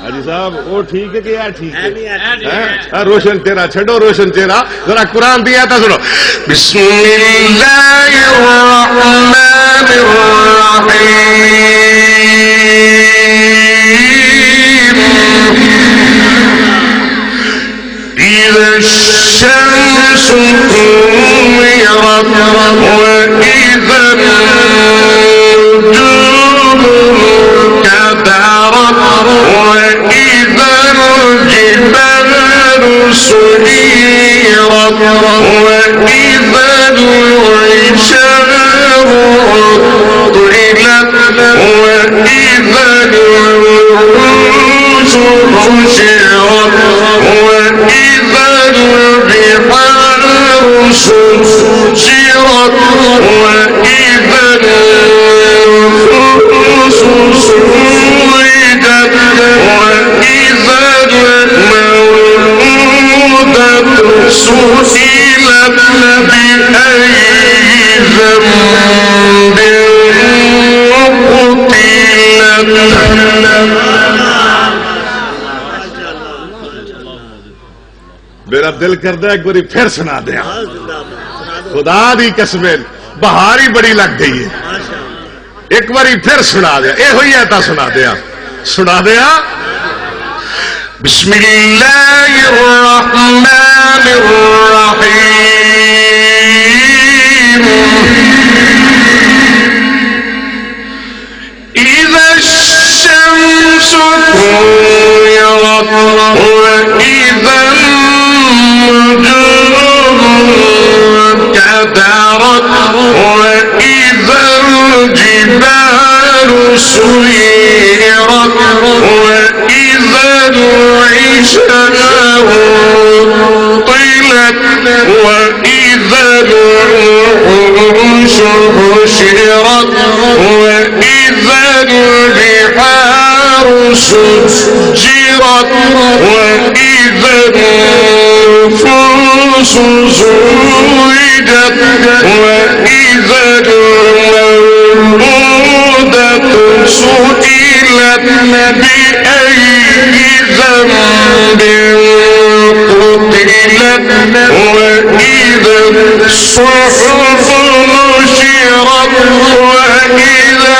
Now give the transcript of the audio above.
हाजी साहब वो ठीक है कि यार ठीक है रोशन चेहरा छो रोशन चेहरा जरा कुरान दिया था सुनो मेरा दिल करता एक बारी फिर सुना दिया खुदा दी कसम बहार ही बड़ी लग गई है एक बारी फिर सुना दिया ये हुई है तो सुना दिया बिस्मिल्लाहिर्रहमानिर्रहीम इज़ा शम्सु कुव्विरत व इज़ा كدرت وإذا الجبال سيرت وإذا العشار طلت وإذا الوحوش حشرت وإذا البحار سجرت وإذا النفوس زوجت وإذا الموءودة سئلت بأي ذنب قتلت وإذا الصحف نشرت وإذا